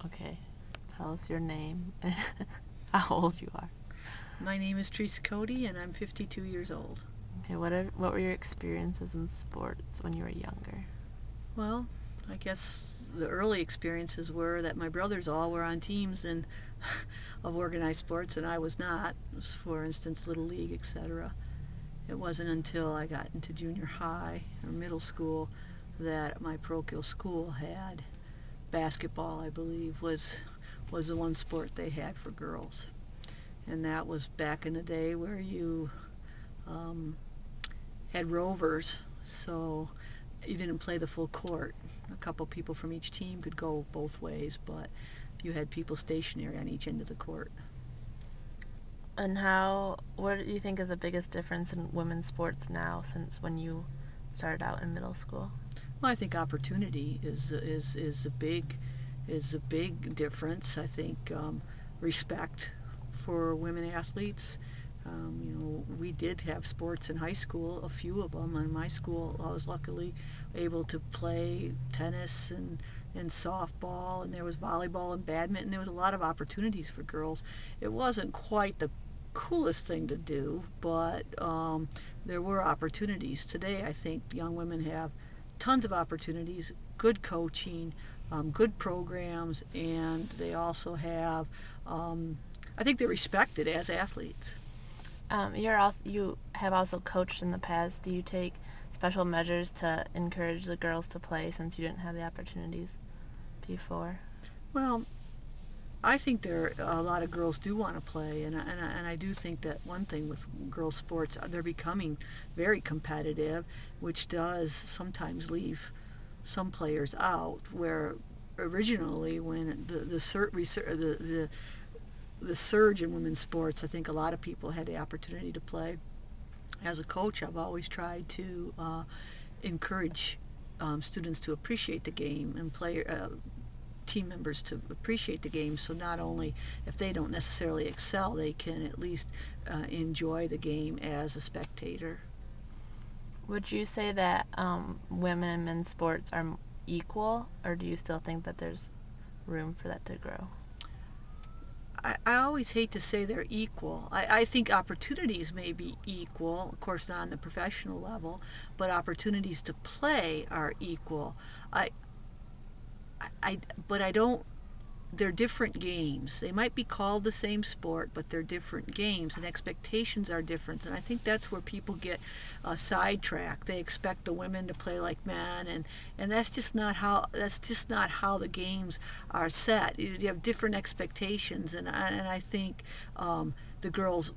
Okay. Tell us your name and how old you are. My name is Teresa Cody, and I'm 52 years old. Okay, what were your experiences in sports when you were younger? Well, I guess the early experiences were that my brothers all were on teams and of organized sports, and I was not. For instance, Little League, etc. It wasn't until I got into junior high or middle school that my parochial school had basketball. I believe was the one sport they had for girls, and that was back in the day where you um, had rovers, so you didn't play the full court. A couple people from each team could go both ways, but you had people stationary on each end of the court. And what do you think is the biggest difference in women's sports now since when you started out in middle school? Well, I think opportunity is a big difference. I think respect for women athletes. We did have sports in high school, a few of them. In my school, I was luckily able to play tennis and softball, and there was volleyball and badminton. There was a lot of opportunities for girls. It wasn't quite the coolest thing to do, but there were opportunities. Today, I think young women have tons of opportunities, good coaching, good programs, and they also have, I think they're respected as athletes. You have also coached in the past. Do you take special measures to encourage the girls to play since you didn't have the opportunities before? Well, I think there a lot of girls do want to play, and I do think that one thing with girls' sports, they're becoming very competitive, which does sometimes leave some players out. Where originally, when the surge in women's sports, I think a lot of people had the opportunity to play. As a coach, I've always tried to encourage students to appreciate the game and team members to appreciate the game. So not only if they don't necessarily excel, they can at least enjoy the game as a spectator. Would you say that women and men's sports are equal, or do you still think that there's room for that to grow? I always hate to say they're equal. I think opportunities may be equal, of course, not on the professional level, but opportunities to play are equal. I, I, but I don't they're different games. They might be called the same sport, but they're different games, and expectations are different. And I think that's where people get sidetracked. They expect the women to play like men, and that's just not how the games are set. You have different expectations, and I think the girls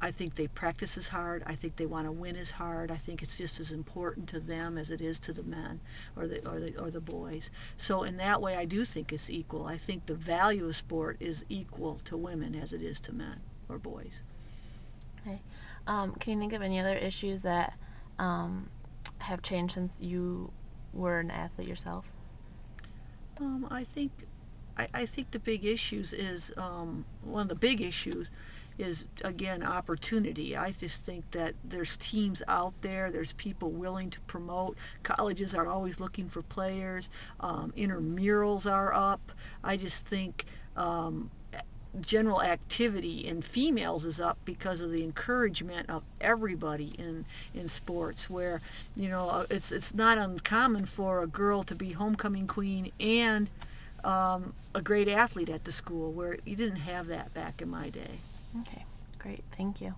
I think they practice as hard. I think they want to win as hard. I think it's just as important to them as it is to the men or the boys. So in that way, I do think it's equal. I think the value of sport is equal to women as it is to men or boys. Okay. Can you think of any other issues that um, have changed since you were an athlete yourself? I think I think the big issues is one of the big issues is again opportunity. I just think that there's teams out there, there's people willing to promote. Colleges are always looking for players. Intramurals are up. I just think general activity in females is up because of the encouragement of everybody in sports where it's not uncommon for a girl to be homecoming queen and a great athlete at the school where you didn't have that back in my day. Okay, great. Thank you.